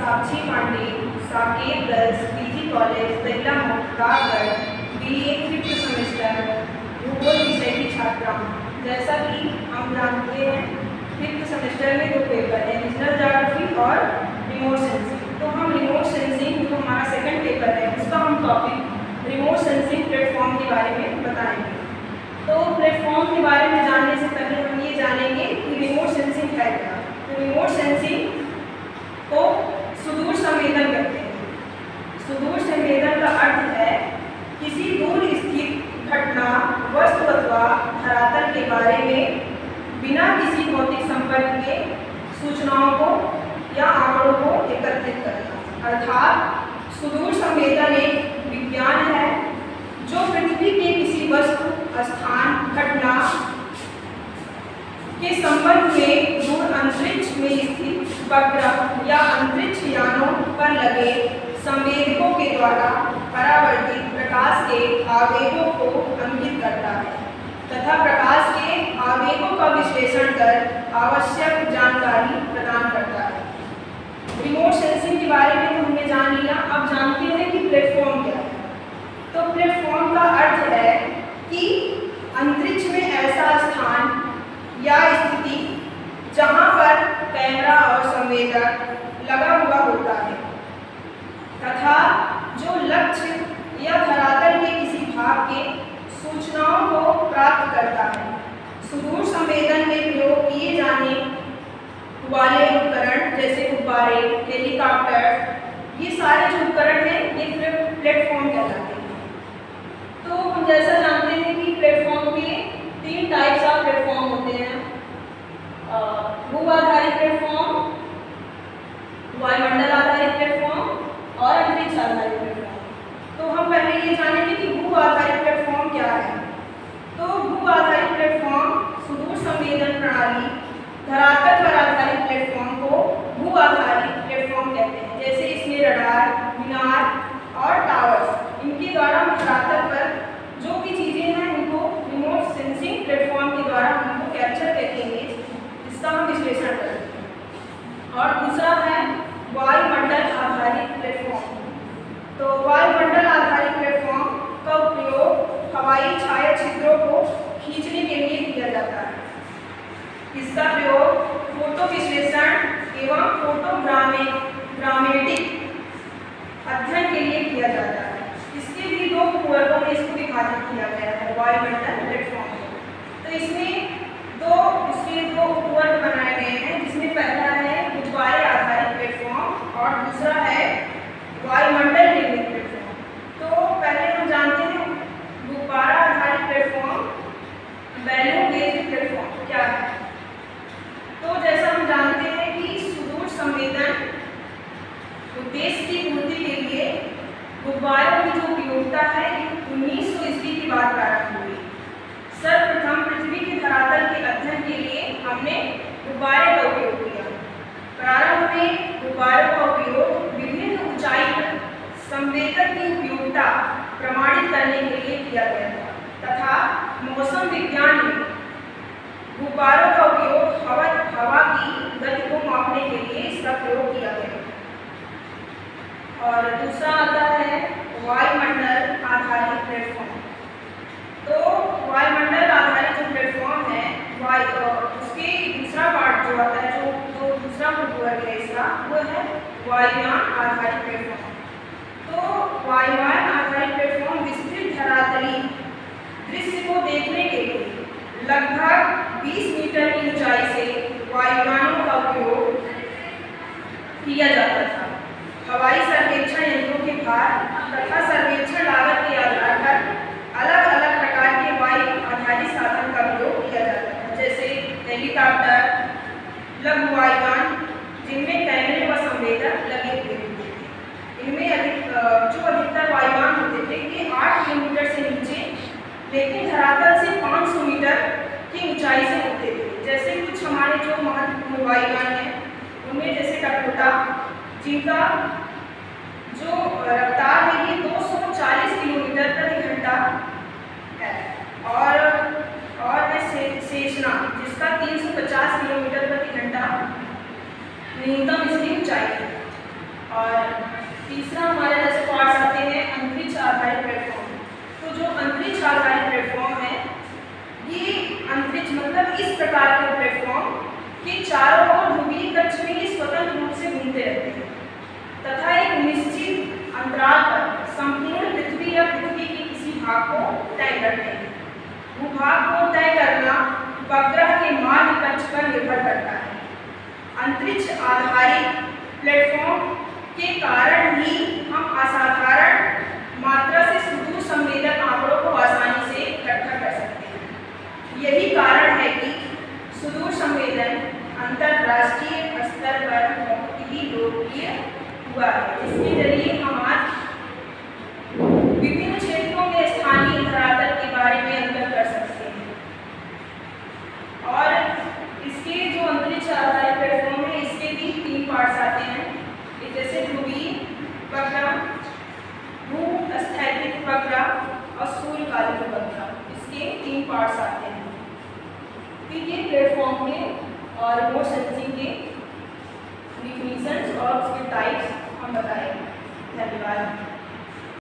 साक्षी Pandey, Saket girls PG college Dahila Mohtagarh BA 5th semester भूगोल विषय की छात्रा हूँ। जैसा कि हम जानते हैं 5th सेमेस्टर में 2 पेपर है, रीजनल ज्योग्राफी और रिमोट सेंसिंग। तो हम रिमोट सेंसिंग जो हमारा सेकंड पेपर है उसका हम टॉपिक रिमोट सेंसिंग प्लेटफॉर्म के बारे में बताएंगे। तो प्लेटफॉर्म के बारे में जानने से पहले हम ये जानेंगे कि रिमोट सेंसिंग है क्या। तो रिमोट सेंसिंग को सुदूर संवेदन कहते हैं। सुदूर संवेदन का अर्थ है किसी दूर स्थित घटना, वस्तु अथवा धरातल के बारे में बिना किसी भौतिक संपर्क के सूचनाओं को या आंकड़ों को एकत्रित करना। अर्थात सुदूर संवेदन एक विज्ञान है जो पृथ्वी के किसी वस्तु, स्थान, घटना के संबंध में दूर अंतरिक्ष में स्थित उपग्रह या अंतरिक्ष यानों पर लगे संवेदकों के द्वारा परावर्तित प्रकाश के आवेगों को अंकित करता है तथा प्रकाश के आवेगों का विश्लेषण कर आवश्यक जानकारी प्रदान करता है। रिमोट सेंसिंग के बारे में तो हमने जान लिया। अब जानते हैं कि प्लेटफॉर्म क्या है। तो प्लेटफॉर्म का अर्थ है कि अंतरिक्ष में ऐसा स्थान या स्थिति जहां पर कैमरा और संवेदक लगा हुआ होता है तथा जो लक्ष्य या धरातल के किसी भाग के सूचनाओं को प्राप्त करता है। सुदूर संवेदन में प्रयोग किए जाने वाले उपकरण जैसे गुब्बारे, हेलीकॉप्टर, ये सारे जो उपकरण हैं ये प्लेटफॉर्म कहलाते हैं। तो हम जैसा जानते हैं कि प्लेटफॉर्म के 3 टाइप्स ऑफ प्लेटफॉर्म होते हैं, भू आधारित प्लेटफॉर्म, वायुमंडल आधारित प्लेटफॉर्म और अंतरिक्ष आधारित प्लेटफॉर्म। तो हम पहले ये जानेंगे कि भू आधारित प्लेटफॉर्म क्या है। तो भू आधारित प्लेटफॉर्म सुदूर संवेदन प्रणाली धरातल पर आधारित प्लेटफॉर्म को भू आधारित प्लेटफॉर्म कहते हैं। जैसे इसमें रडार, मीनार और टावर्स, इनके द्वारा हम धरातल पर जो भी चीज़ें हैं उनको रिमोट सेंसिंग प्लेटफॉर्म के द्वारा उनको कैप्चर करके इमेज इसका हम विश्लेषण करते हैं। और दूसरा है वायुमंडल आधारित प्लेटफॉर्म। तो वायुमंडल आधारित प्लेटफॉर्म का उपयोग हवाई छायाचित्रों को खींचने के लिए किया जाता है। इसका प्रयोग फोटो विश्लेषण एवं फोटोग्रामेटिक अध्ययन के लिए किया जाता है। इसके भी 2 वर्गों में इसको विभाजित किया गया है वायुमंडल प्लेटफॉर्म को। तो इसमें 2 उपवर्ग बनाए गए हैं, जिसमें पहला है गुब्बारे आधारित प्लेटफॉर्म और दूसरा है वायुमंडल निर्मित प्लेटफॉर्म। तो पहले हम जानते हैं गुब्बारा आधारित प्लेटफॉर्म, बैलून बेस्ड प्लेटफॉर्म क्या है। तो जैसा हम जानते हैं कि सुदूर संवेदन उद्देश्य की पूर्ति के लिए गुब्बारों की जो उपयोगिता है 1900 ईस्वी की बात प्रारंभ हुई। सर्वप्रथम पृथ्वी के धरातल के अध्ययन के लिए हमने गुब्बारे का उपयोग किया। प्रारंभ में गुब्बारों का उपयोग विभिन्न ऊंचाई पर संवेदक की उपयोगिता प्रमाणित करने के लिए किया गया था तथा मौसम विज्ञान में गुब्बारों का उपयोग हवा की गति को मापने के लिए इसका प्रयोग किया गया। और दूसरा आता है वायुमंडल आधारित प्लेटफॉर्म। तो वायुमंडल आधारित जो प्लेटफॉर्म है उसके दूसरा पार्ट जो आता है जो दूसरा उपवर्ग है इसका वो है वायुयान आधारित प्लेटफॉर्म। तो वायुयान आधारित प्लेटफॉर्म विस्तृत धरातली दृश्य को देखने के लिए लगभग 20 मीटर की ऊंचाई से वायुयानों का उपयोग किया जाता था। हवाई सर्वेक्षण यंत्रों के भार तथा सर्वेक्षण लागत के आधार पर अलग अलग प्रकार के वायु आधारित साधन का प्रयोग किया जाता था, जैसे हेलीकॉप्टर, लघु वायुयान जिनमें कैमरे व संवेदक लगे हुए होते थे। इनमें अधिकतर वायुयान होते थे कि 8 किलोमीटर से नीचे लेकिन धरातल से 500 मीटर की ऊंचाई से होते थे। जैसे कुछ हमारे जो महत्वपूर्ण वायुयान हैं उनमें जैसे डकोटा, जिनका जो रफ्तार है ये 240 किलोमीटर प्रति घंटा है और है सेशना जिसका 350 किलोमीटर प्रति घंटा न्यूनतम इसकी ऊंचाई है। चारों ओर ध्रुवीय कक्ष में स्वतंत्र रूप से घूमते रहते हैं तथा एक निश्चित अंतराल पर संपूर्ण पृथ्वी या पृथ्वी के किसी भाग को तय करते हैं। भूभाग को तय करना उपग्रह के माध्य कक्ष पर निर्भर करता है। अंतरिक्ष आधारित प्लेटफॉर्म के कारण ही हम असाधारण मात्रा से सुदूर संवेदक आंकड़ों को आसानी से इकट्ठा कर सकते हैं। यही कारण है कि सुदूर संवेदन अंतरराष्ट्रीय स्तर पर बहुत ही लोकप्रिय हुआ है, जिसके जरिए हम आज विभिन्न क्षेत्रों में स्थानीय धरातल के बारे में अवगत कर सकते हैं। और इसके जो अंतरिक्ष आधारित प्लेटफॉर्म है, इसके भी 3 पार्ट्स आते हैं, जैसे ध्रुवीय उपग्रह, भू-स्थैतिक उपग्रह और सूर्यकालिक उपग्रह। इसके 3 पार्ट्स आते हैं। फिर ये प्लेटफॉर्म के और रिमोट सेंसिंग के डिफिनीशंस और उसके टाइप्स हम बताएंगे। धन्यवाद।